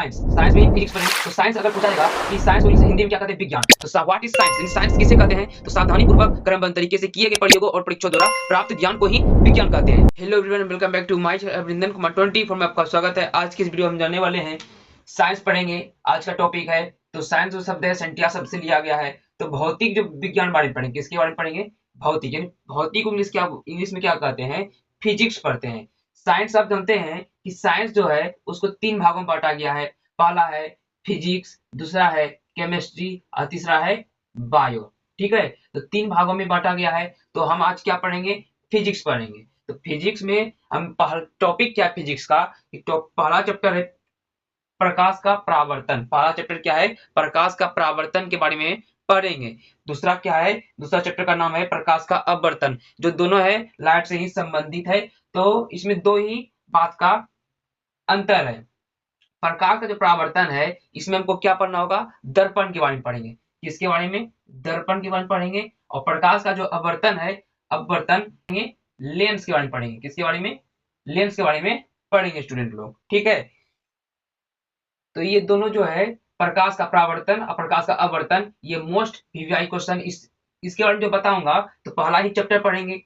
Science science में ही physics पढ़ेंगे। तो साइंस अगर पूछा जाएगा कि साइंस को इंग्लिश हिंदी में क्या कहते हैं, विज्ञान, तो what is science, in science किसे कहते हैं, तो सावधानी पूर्वक क्रमबद्ध तरीके से किए गए प्रयोगों और परीक्षाओं द्वारा प्राप्त ज्ञान को ही विज्ञान कहते हैं। Hello everyone, welcome back to my Vrindan Kumar 24 में आपका स्वागत है। आज की इस वीडियो में हम जानने वाले हैं साइंस पढ़ेंगे। आज का टॉपिक है, तो साइंस जो शब्द है सेंटिया शब्द से लिया गया है। तो भौतिक जो विज्ञान बारे में पढ़ेंगे, किसके बारे में पढ़ेंगे, भौतिक, यानी भौतिक को इंग्लिश में क्या कहते हैं, फिजिक्स पढ़ते हैं। साइंस आप जानते हैं कि साइंस जो है उसको 3 भागों में बांटा गया है। पहला है फिजिक्स, दूसरा है केमिस्ट्री और तीसरा है बायो। ठीक है, तो 3 भागों में बांटा गया है। तो हम आज क्या पढ़ेंगे, फिजिक्स पढ़ेंगे। तो फिजिक्स में हम टॉपिक क्या है फिजिक्स का, पहला चैप्टर है प्रकाश का परावर्तन। पहला चैप्टर क्या है, प्रकाश का परावर्तन के बारे में पढ़ेंगे। दूसरा क्या है, दूसरा चैप्टर का नाम है प्रकाश का अपवर्तन, जो दोनों है लाइट से ही संबंधित है। तो इसमें दो ही बात का अंतर है। प्रकाश का जो परावर्तन है इसमें हमको क्या पढ़ना होगा, दर्पण के बारे में पढ़ेंगे। किसके बारे में, दर्पण के बारे में पढ़ेंगे। और प्रकाश का जो अपवर्तन है, अपवर्तन लेंस के बारे में पढ़ेंगे। किसके बारे में, लेंस के बारे में पढ़ेंगे स्टूडेंट लोग। ठीक है, तो ये दोनों जो है प्रकाश का परावर्तन और प्रकाश का अपवर्तन, ये मोस्ट वीवीआई क्वेश्चन इसके बारे में जो बताऊंगा, तो पहला ही चैप्टर पढ़ेंगे।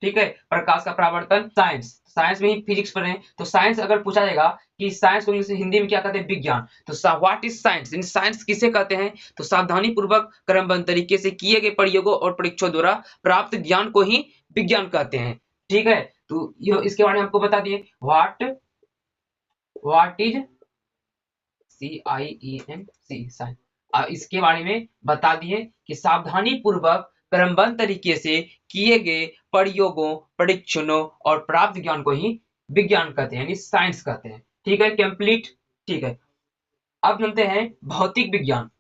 ठीक है, प्रकाश का परावर्तन। साइंस साइंस में ही फिजिक्स पढ़े। तो साइंस अगर पूछा जाएगा कि साइंस को इंग्लिश हिंदी में क्या कहते हैं, विज्ञान, तो what is science, in science किसे कहते हैं, तो सावधानी पूर्वक क्रमबद्ध तरीके से किए गए प्रयोगों और परीक्षाओं द्वारा प्राप्त ज्ञान को ही विज्ञान कहते हैं। ठीक है, तो ये इसके बारे में आपको बता दिए, व्हाट इज साइंस, इसके बारे में बता दिए कि सावधानी पूर्वक क्रमबद्ध तरीके से किए गए प्रयोगों, परीक्षणों और प्राप्त ज्ञान को ही विज्ञान कहते हैं, यानी साइंस कहते हैं। ठीक है, कंप्लीट। ठीक है, अब जानते हैं भौतिक विज्ञान।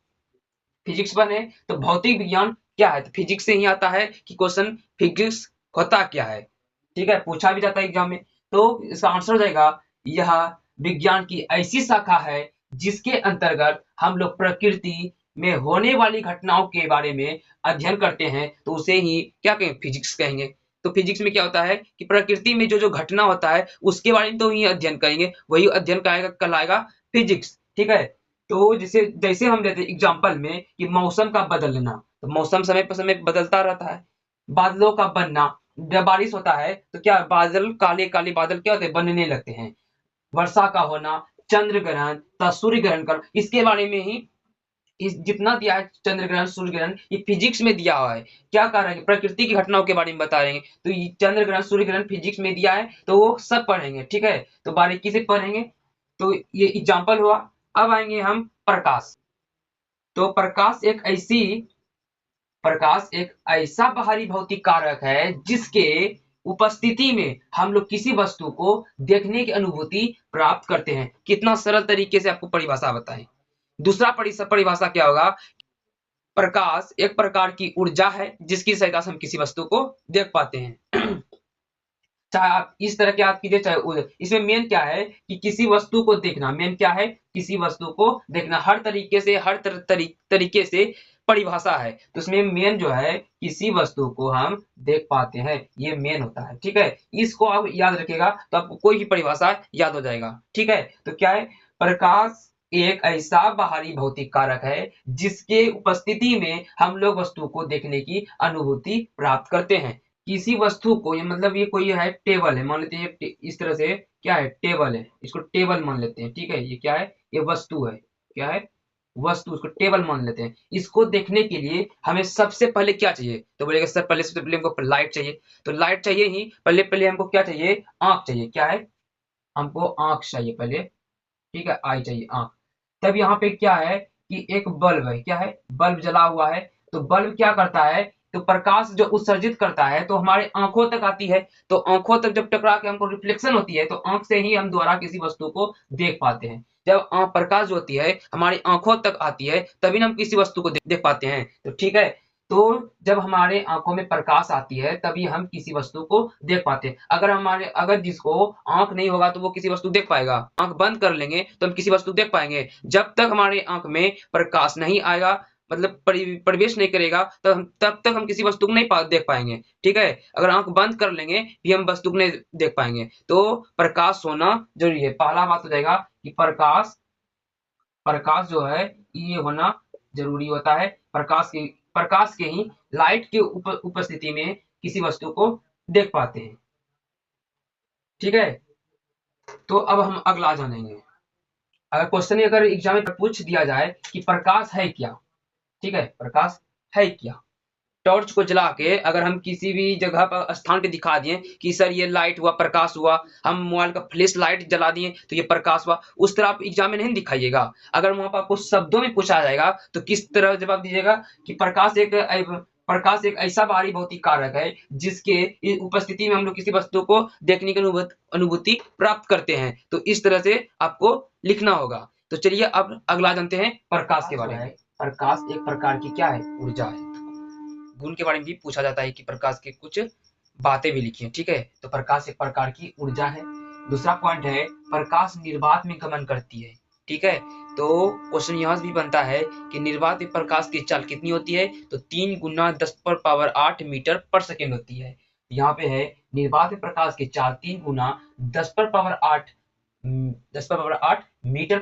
फिजिक्स बने तो भौतिक विज्ञान क्या है, तो फिजिक्स से ही आता है कि क्वेश्चन फिजिक्स होता क्या है। ठीक है, पूछा भी जाता है एग्जाम में। तो इसका आंसर हो जाएगा, यह विज्ञान की ऐसी शाखा है जिसके अंतर्गत हम लोग प्रकृति में होने वाली घटनाओं के बारे में अध्ययन करते हैं, तो उसे ही क्या कहेंगे, फिजिक्स कहेंगे। तो फिजिक्स में क्या होता है कि प्रकृति में जो जो घटना होता है उसके बारे में तो ही अध्ययन करेंगे, वही अध्ययन कहलाएगा फिजिक्स। ठीक है, तो जैसे जैसे हम लेते हैं एग्जाम्पल में कि मौसम का बदलना, तो मौसम समय पर समय बदलता रहता है। बादलों का बनना, जब बारिश होता है तो क्या बादल, काले काले बादल क्या होते हैं, बनने लगते हैं। वर्षा का होना, चंद्र ग्रहण तथा सूर्य ग्रहण का, इसके बारे में ही इस जितना दिया है, चंद्र ग्रहण सूर्य ग्रहण, ये फिजिक्स में दिया हुआ है। क्या कह रहे हैं, प्रकृति की घटनाओं के बारे में बता रहे हैं। तो ये चंद्र ग्रहण सूर्य ग्रहण फिजिक्स में दिया है, तो वो सब पढ़ेंगे। ठीक है, तो बारीकी से पढ़ेंगे। तो ये एग्जाम्पल हुआ। अब आएंगे हम प्रकाश। तो प्रकाश एक ऐसा बाहरी भौतिक कारक है जिसके उपस्थिति में हम लोग किसी वस्तु को देखने की अनुभूति प्राप्त करते हैं। कितना सरल तरीके से आपको परिभाषा बताएं। दूसरा परिभाषा क्या होगा, प्रकाश एक प्रकार की ऊर्जा है जिसकी सहायता से हम किसी वस्तु को देख पाते हैं। चाहे आप इस तरह के आप कीजिए, चाहे इसमें मेन क्या है कि किसी वस्तु को देखना, मेन क्या है, किसी वस्तु को देखना। हर तरीके से, हर तरीके से परिभाषा है। तो इसमें मेन जो है, किसी वस्तु को हम देख पाते हैं, ये मेन होता है। ठीक है, इसको आप याद रखिएगा तो आपको कोई भी परिभाषा याद हो जाएगा। ठीक है, तो क्या है, प्रकाश एक ऐसा बाहरी भौतिक कारक है जिसके उपस्थिति में हम लोग वस्तु को देखने की अनुभूति प्राप्त करते हैं। किसी वस्तु को, ये मतलब ये कोई है टेबल है, मान लेते हैं इस तरह से, क्या है, टेबल है, इसको टेबल मान लेते हैं। ठीक है, ये क्या है, ये वस्तु है, क्या है, वस्तु, इसको टेबल मान लेते हैं। इसको देखने के लिए हमें सबसे पहले क्या चाहिए, तो बोलेगा सर पहले सबसे पहले हमको लाइट चाहिए। तो लाइट चाहिए ही, पहले पहले हमको क्या चाहिए, आंख चाहिए। क्या है, हमको आंख चाहिए पहले। ठीक है, आई चाहिए आंख। तब यहाँ पे क्या है कि एक बल्ब है, क्या है, बल्ब जला हुआ है। तो बल्ब क्या करता है, तो प्रकाश जो उत्सर्जित करता है तो हमारे आंखों तक आती है। तो आंखों तक जब टकरा के हमको रिफ्लेक्शन होती है, तो आंख से ही हम दोबारा किसी वस्तु को देख पाते हैं। जब प्रकाश जो होती है हमारी आंखों तक आती है, तभी हम किसी वस्तु को देख पाते हैं। तो ठीक है, तो जब हमारे आंखों में प्रकाश आती है तभी हम किसी वस्तु को देख पाते हैं। अगर जिसको आंख नहीं होगा तो वो किसी वस्तु देख पाएगा। आंख बंद कर लेंगे तो हम किसी वस्तु देख पाएंगे। जब तक हमारे आंख में प्रकाश नहीं आएगा, मतलब प्रवेश नहीं करेगा, तब तक हम किसी वस्तु को नहीं देख पाएंगे। ठीक है, अगर आंख बंद कर लेंगे भी हम वस्तु को नहीं देख पाएंगे। तो प्रकाश होना जरूरी है। पहला बात हो जाएगा कि प्रकाश प्रकाश जो है ये होना जरूरी होता है। प्रकाश के ही लाइट के उपस्थिति में किसी वस्तु को देख पाते हैं। ठीक है, तो अब हम अगला जानेंगे। अगर क्वेश्चन अगर एग्जाम में पूछ दिया जाए कि प्रकाश है क्या, ठीक है, प्रकाश है क्या, टॉर्च को जला के अगर हम किसी भी जगह पर स्थान पे दिखा दिए कि सर ये लाइट हुआ, प्रकाश हुआ, हम मोबाइल का फ्लैश लाइट जला दिए तो ये प्रकाश हुआ, उस तरह आप एग्जाम में नहीं दिखाइएगा। अगर वहां पर आपको शब्दों में पूछा जाएगा तो किस तरह जवाब दीजिएगा कि प्रकाश एक ऐसा बाहरी भौतिक कारक है जिसके उपस्थिति में हम लोग किसी वस्तु को देखने की अनुभूति प्राप्त करते हैं। तो इस तरह से आपको लिखना होगा। तो चलिए अब अगला जानते हैं प्रकाश के बारे में। प्रकाश एक प्रकार की क्या है, ऊर्जा है। गुण के बारे में भी पूछा जाता है कि प्रकाश के कुछ बातें भी लिखी हैं। ठीक है, तो प्रकाश एक प्रकार की ऊर्जा है। दूसरा पॉइंट है प्रकाश निर्वात में गमन करती है। ठीक है, तो क्वेश्चन यहाँ भी बनता है कि निर्वात में प्रकाश की चाल कितनी होती है, तो 3 गुना 10⁻8 मीटर पर सेकेंड होती है। यहाँ पे है निर्वात में प्रकाश की चाल 3 गुना 10⁻8 मीटर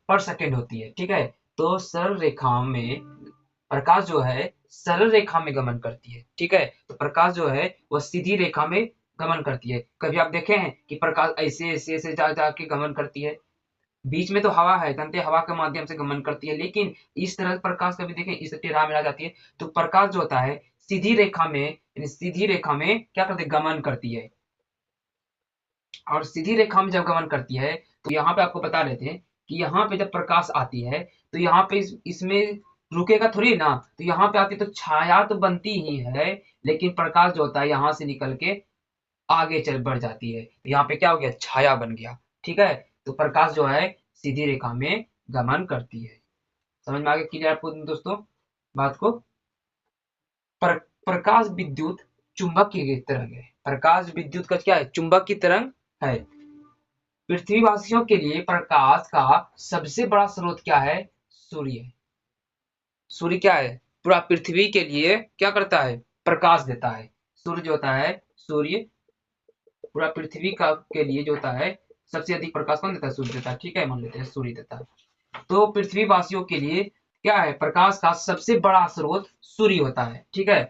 पर सेकेंड होती है। ठीक है, तो सरल रेखा में प्रकाश जो है सरल रेखा में गमन करती है। ठीक है, तो प्रकाश जो है वह सीधी रेखा में गमन करती है। कभी आप देखे हैं कि प्रकाश ऐसे ऐसे ऐसे जा जाके गमन करती है? बीच में तो हवा है, जानते हैं हवा के माध्यम से गमन करती है, लेकिन इस तरह प्रकाश कभी देखें इस टेढ़ा मेढ़ा जाती है। तो प्रकाश जो होता है सीधी रेखा में, यानी सीधी रेखा में क्या करती है, गमन करती है। और सीधी रेखा में जब गमन करती है तो यहाँ पे आपको बता देते हैं कि यहाँ पे जब प्रकाश आती है तो यहाँ पे इसमें रुकेगा थोड़ी ना, तो यहाँ पे आती तो छाया तो बनती ही है, लेकिन प्रकाश जो होता है यहाँ से निकल के आगे चल बढ़ जाती है, तो यहाँ पे क्या हो गया, छाया बन गया। ठीक है, तो प्रकाश जो है सीधी रेखा में गमन करती है। समझ में आ गया क्लियर आपको दोस्तों बात को? प्रकाश विद्युत चुंबक की तरंग है। प्रकाश विद्युत का क्या है, चुंबक की तरंग है। पृथ्वीवासियों के लिए प्रकाश का सबसे बड़ा स्रोत क्या है, सूर्य। सूर्य क्या है, पूरा पृथ्वी के लिए क्या करता है, प्रकाश देता है। सूर्य जो होता है, सूर्य पूरा पृथ्वी का के लिए जो होता है सबसे अधिक प्रकाश कौन देता है, सूर्य देता है। ठीक है, मान लेते हैं सूर्य देता है। तो पृथ्वीवासियों के लिए क्या है, प्रकाश का सबसे बड़ा स्रोत सूर्य होता है। ठीक है,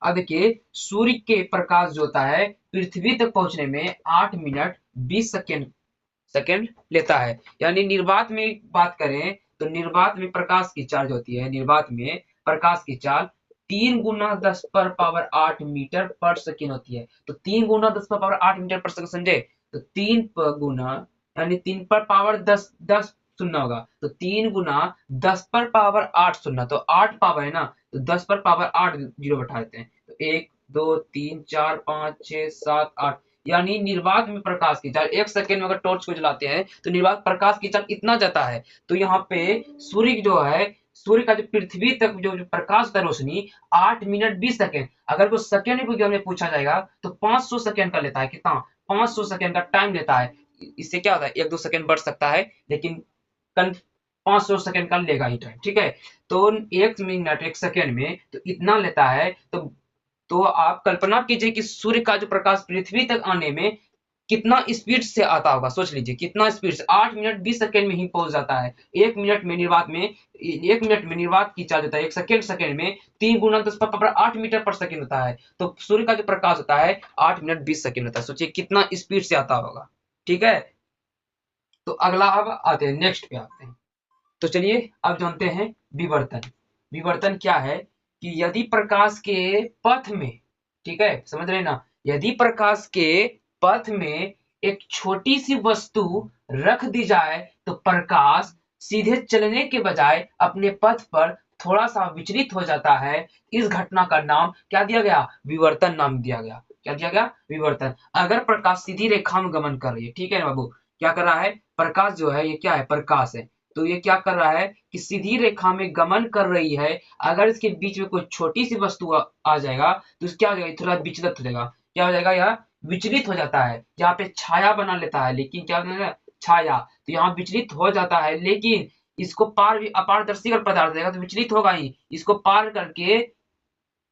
अब देखिए सूर्य के प्रकाश जो होता है पृथ्वी तक पहुंचने में 8 मिनट 20 सेकेंड लेता है। यानी निर्वात में बात करें तो निर्वात में प्रकाश की चाल होती है, निर्वात में प्रकाश की चाल 3 गुना 10⁻8 मीटर पर सेकेंड होती है। तो 3 गुना 10⁻8 मीटर पर सेकेंड, समझे? तो 3 गुना यानी 3 पर पावर 10 सुनना होगा, तो 3 गुना 10 पर पावर 8 सुनना, तो 8 पावर है ना, तो 10 पर पावर 8 जीरो बैठा देते हैं, तो 1 2 3 4 5 6 7 8, यानी निर्वात में प्रकाश की चाल 1 सेकेंड में अगर टॉर्च को जलाते हैं तो निर्वात प्रकाश की चाल इतना जाता है। तो यहाँ पे सूर्य जो है, सूर्य का जो पृथ्वी तक जो प्रकाश का रोशनी 8 मिनट 20 सेकेंड, अगर वो सेकेंड में पूछा जाएगा तो 500 सेकेंड का लेता है। कितना, 500 सेकेंड का टाइम लेता है। इससे क्या होता है, 1-2 सेकेंड बढ़ सकता है, लेकिन 500 सेकेंड का लेगा ही टाइम। ठीक है, तो 1 मिनट 1 सेकेंड में तो इतना लेता है। तो आप कल्पना कीजिए कि सूर्य का जो प्रकाश पृथ्वी तक आने में कितना स्पीड से आता होगा, सोच लीजिए कितना स्पीड से, 8 मिनट 20 सेकेंड में ही पहुंच जाता है। 1 मिनट में निर्वात की चार्ज होता है 1 सेकेंड में 3 गुना 10⁻8 मीटर पर सेकेंड होता है। तो सूर्य का जो प्रकाश होता है 8 मिनट 20 सेकेंड होता है। सोचिए कितना स्पीड से आता होगा। ठीक है, तो अगला अब आते हैं, नेक्स्ट पे आते हैं। तो चलिए अब जानते हैं विवर्तन। विवर्तन क्या है कि यदि प्रकाश के पथ में, ठीक है समझ रहे हैं ना, यदि प्रकाश के पथ में एक छोटी सी वस्तु रख दी जाए तो प्रकाश सीधे चलने के बजाय अपने पथ पर थोड़ा सा विचलित हो जाता है। इस घटना का नाम क्या दिया गया, विवर्तन नाम दिया गया। क्या दिया गया, विवर्तन। अगर प्रकाश सीधी रेखा में गमन कर रही है, ठीक है ना बाबू, क्या कर रहा है, प्रकाश जो है ये क्या है, प्रकाश है, तो ये क्या कर रहा है कि सीधी रेखा में गमन कर रही है। अगर इसके बीच में कोई छोटी सी वस्तु आ जाएगा तो क्या हो जाएगा, थोड़ा विचलित हो जाएगा। क्या हो जाएगा, यह विचलित हो जाता है। यहाँ पे छाया बना लेता है, लेकिन क्या बना है, छाया, तो यहाँ विचलित हो जाता है। लेकिन इसको पार भी अपारदर्शी अगर पदार्थ देगा तो विचलित होगा ही, इसको पार करके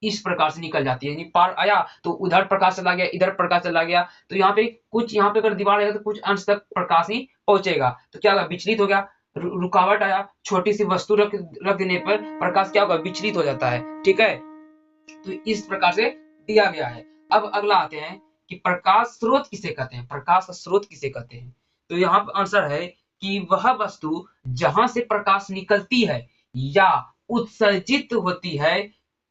इस प्रकार से निकल जाती है, यानी पार आया तो उधर प्रकाश चला गया, इधर प्रकाश चला गया, तो यहाँ पे कुछ, यहाँ पे अगर दीवार है तो कुछ अंश तक प्रकाश ही पहुंचेगा, तो क्या होगा, विचलित हो गया। रुकावट आया, छोटी सी वस्तु रख देने पर प्रकाश क्या होगा, विचलित हो जाता है। ठीक है, तो इस प्रकार से दिया गया है। अब अगला आते हैं कि प्रकाश स्रोत किसे कहते हैं, प्रकाश का स्रोत किसे कहते हैं। तो यहाँ पर आंसर है कि वह वस्तु जहां से प्रकाश निकलती है या उत्सर्जित होती है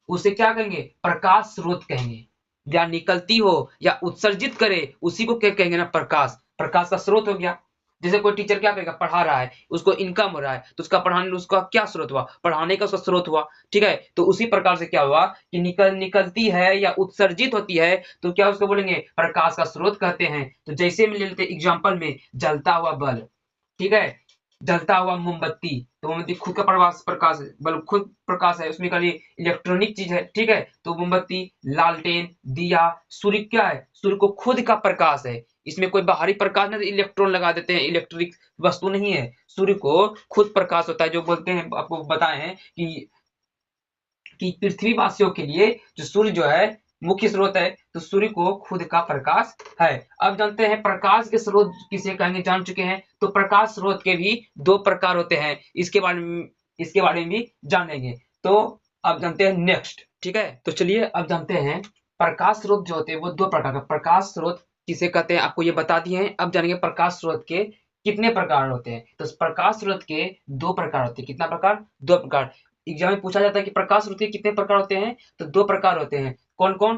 उसे क्या कहेंगे, प्रकाश स्रोत कहेंगे। या निकलती हो या उत्सर्जित करे उसी को क्या कहेंगे ना, प्रकाश, प्रकाश का स्रोत हो गया। जैसे कोई टीचर क्या करेगा, पढ़ा रहा है, उसको इनकम हो रहा है, तो उसका पढ़ाने, उसका क्या स्रोत हुआ, पढ़ाने का उसका स्रोत हुआ। ठीक है, तो उसी प्रकार से क्या हुआ कि निकलती है या उत्सर्जित होती है तो क्या उसको बोलेंगे, प्रकाश का स्रोत कहते हैं। तो जैसे में ले लेते एग्जाम्पल में, जलता हुआ बल्ब, ठीक है, जलता हुआ मोमबत्ती, तो मोमबत्ती खुद का प्रकाश है, बल्ब खुद प्रकाश है, उसमें खाली इलेक्ट्रॉनिक चीज है। ठीक है, तो मोमबत्ती, लालटेन, दिया, सूर्य क्या है, सूर्य को खुद का प्रकाश है, इसमें कोई बाहरी प्रकाश नहीं, इलेक्ट्रॉन लगा देते हैं, इलेक्ट्रिक वस्तु नहीं है, सूर्य को खुद प्रकाश होता है। जो बोलते हैं, आपको बताए हैं कि पृथ्वीवासियों के लिए जो सूर्य जो है मुख्य स्रोत है, तो सूर्य को खुद का प्रकाश है। अब जानते हैं प्रकाश के स्रोत किसे कहेंगे, जान चुके हैं। तो प्रकाश स्रोत के भी दो प्रकार होते हैं, इसके बारे में भी जानेंगे। तो अब जानते हैं नेक्स्ट। ठीक है, तो चलिए अब जानते हैं प्रकाश स्रोत जो होते हैं वो दो प्रकार का, प्रकाश स्रोत किसे कहते हैं आपको ये बता दिए हैं। अब जानेंगे प्रकाश स्रोत के कितने प्रकार होते हैं। तो प्रकाश स्रोत के दो प्रकार होते हैं, कितना प्रकार, दो प्रकार। एग्जाम में पूछा जाता है कि प्रकाश स्रोत के कितने प्रकार होते हैं, तो दो प्रकार होते हैं। कौन कौन,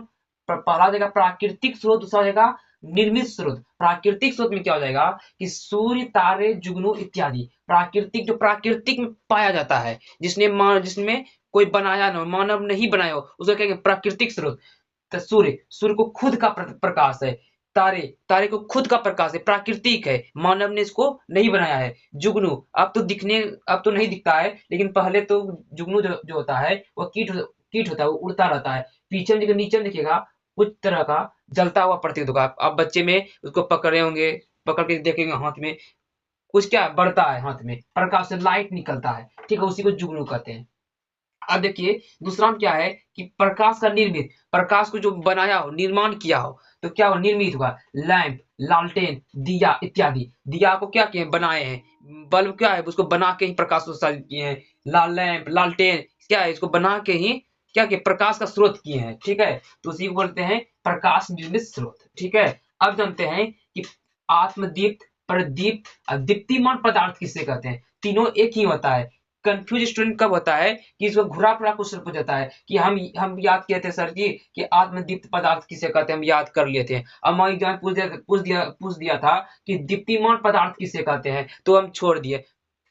पहला जगह प्राकृतिक स्रोत, दूसरा जगह निर्मित स्रोत। प्राकृतिक स्रोत में क्या हो जाएगा कि सूर्य, तारे, जुगनू इत्यादि। प्राकृतिक, जो प्राकृतिक में पाया जाता है, जिसमें कोई बनाया ना, मानव नहीं बनाया हो, उसको कहेंगे प्राकृतिक स्रोत। तो सूर्य को खुद का प्रकाश है। तारे, तारे को खुद का प्रकाश है, प्राकृतिक है, मानव ने इसको नहीं बनाया है। जुगनू, अब तो नहीं दिखता है, लेकिन पहले तो जुगनू जो होता है वो कीट होता है, वो उड़ता रहता है। पीछे में नीचे में देखिएगा कुछ तरह का जलता हुआ प्रतीत होगा। आप बच्चे में उसको पकड़े होंगे, पकड़ के देखेंगे हाथ में कुछ क्या बढ़ता है, हाथ में प्रकाश से लाइट निकलता है। ठीक है, उसी को जुगनू कहते हैं। अब देखिए दूसरा में क्या है कि प्रकाश का निर्मित, प्रकाश को जो बनाया हो, निर्माण किया हो, तो क्या हो, निर्मित हुआ। लैंप, लालटेन, दिया इत्यादि। दिया को क्या किए, बनाए हैं। बल्ब क्या है, उसको बना के ही प्रकाश उत्सर्जित किए हैं। लैंप, लालटेन क्या है, इसको बना के ही क्या किए, प्रकाश का स्रोत किए हैं। ठीक है, तो उसी को बोलते हैं प्रकाश निर्मित स्रोत। ठीक है, अब जानते हैं कि आत्मदीप्त, प्रदीप्त, दीप्तिमान पदार्थ किसे कहते हैं। तीनों एक ही होता है। कंफ्यूज स्टूडेंट कब होता है कि इसको घुरा फिरा क्वेश्चन पूछ जाता है कि हम याद किए थे सर जी कि आत्मदीप्त पदार्थ किसे कहते हैं, हम याद कर लिए थे। अब मान एग्जाम पूछ दिया था कि दीप्तिमान पदार्थ किसे कहते हैं, तो हम छोड़ दिए।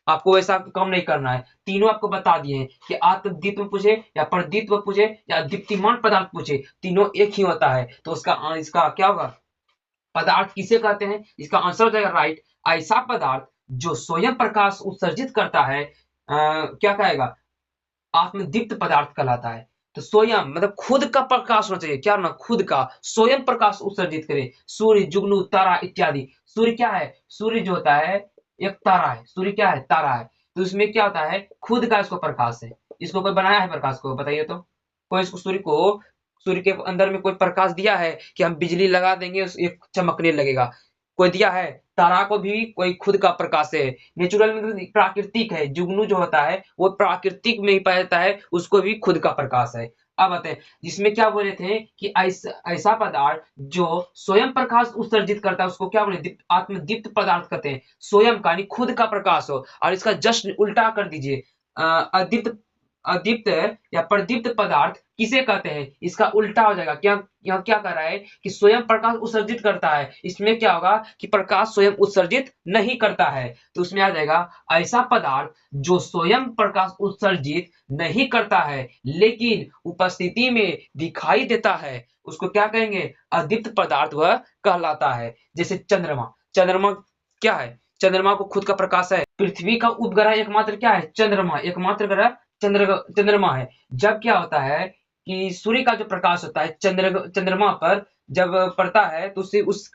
आपको वैसा काम नहीं करना है, तीनों आपको बता दिए हैं कि आत्मदीप्त में पूछे या प्रदीप्त में पूछे या दीप्तिमान पदार्थ पूछे, तीनों एक ही होता है। तो इसका क्या होगा, पदार्थ किसे कहते हैं, इसका आंसर हो जाएगा राइट, ऐसा पदार्थ जो स्वयं प्रकाश उत्सर्जित करता है, क्या कहेगा, आत्मदीप्त पदार्थ कहलाता है। तो स्वयं मतलब खुद का प्रकाश होना चाहिए, क्या ना, खुद का स्वयं प्रकाश उत्सर्जित करे। सूर्य, जुगनू, तारा इत्यादि। सूर्य क्या है, सूर्य जो होता है एक तारा है, सूर्य क्या है, तारा है। तो इसमें क्या होता है, खुद का इसको प्रकाश है। इसको कोई बनाया है प्रकाश को, बताइए तो। कोई इसको सूर्य के अंदर में कोई प्रकाश दिया है कि हम बिजली लगा देंगे ये चमकने लगेगा, कोई दिया है। तारा को भी कोई खुद का प्रकाश है, नेचुरल में प्राकृतिक है। जुगनू जो होता है वो प्राकृतिक में ही पाया जाता है, उसको भी खुद का प्रकाश है। अब आते हैं जिसमें क्या बोले थे कि ऐसा पदार्थ जो स्वयं प्रकाश उत्सर्जित करता है उसको क्या बोले, आत्मदीप्त पदार्थ कहते हैं। स्वयं का यानी खुद का प्रकाश हो, और इसका जस्ट उल्टा कर दीजिए, अदीप्त, अदीप्त या प्रदीप्त पदार्थ किसे कहते हैं, इसका उल्टा हो जाएगा। क्या यहाँ क्या कर रहा है कि स्वयं प्रकाश उत्सर्जित करता है, इसमें क्या होगा कि प्रकाश स्वयं उत्सर्जित नहीं करता है। तो उसमें आ जाएगा ऐसा पदार्थ जो स्वयं प्रकाश उत्सर्जित नहीं करता है लेकिन उपस्थिति में दिखाई देता है, उसको क्या कहेंगे, अदीप्त पदार्थ वह कहलाता है। जैसे चंद्रमा, चंद्रमा क्या है, चंद्रमा को खुद का प्रकाश है। पृथ्वी का उपग्रह एकमात्र क्या है, चंद्रमा, एकमात्र ग्रह चंद्रमा है। जब क्या होता है कि सूर्य का जो प्रकाश होता है चंद्रमा पर जब पड़ता है तो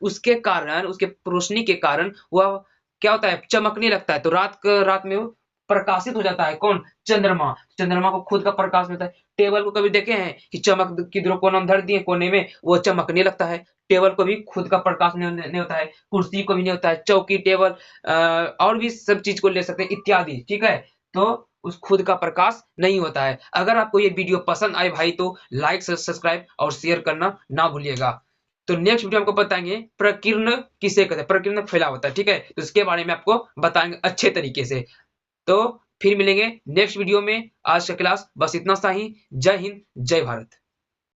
उसके कारण, उसके रोशनी के कारण वह क्या होता है, चमकने लगता है। तो रात में वो प्रकाशित हो जाता है। कौन? चंद्रमा। चंद्रमा को खुद का प्रकाश मिलता है। टेबल को कभी देखे हैं कि चमक किधर कोने में धर दिए, कोने में वो चमकने लगता है। टेबल को भी खुद का प्रकाश नहीं होता है। कुर्सी को भी नहीं होता है। चौकी, टेबल और भी सब चीज को ले सकते हैं इत्यादि। ठीक है, तो उस खुद का प्रकाश नहीं होता है। अगर आपको ये वीडियो पसंद आए भाई तो लाइक, सब्सक्राइब और शेयर करना ना भूलिएगा। तो नेक्स्ट वीडियो हमको बताएंगे प्रकीर्ण किसे कहते हैं, प्रकीर्ण फैला होता है। ठीक है, तो इसके बारे में आपको बताएंगे अच्छे तरीके से। तो फिर मिलेंगे नेक्स्ट वीडियो में। आज का क्लास बस इतना सा ही। जय हिंद, जय भारत।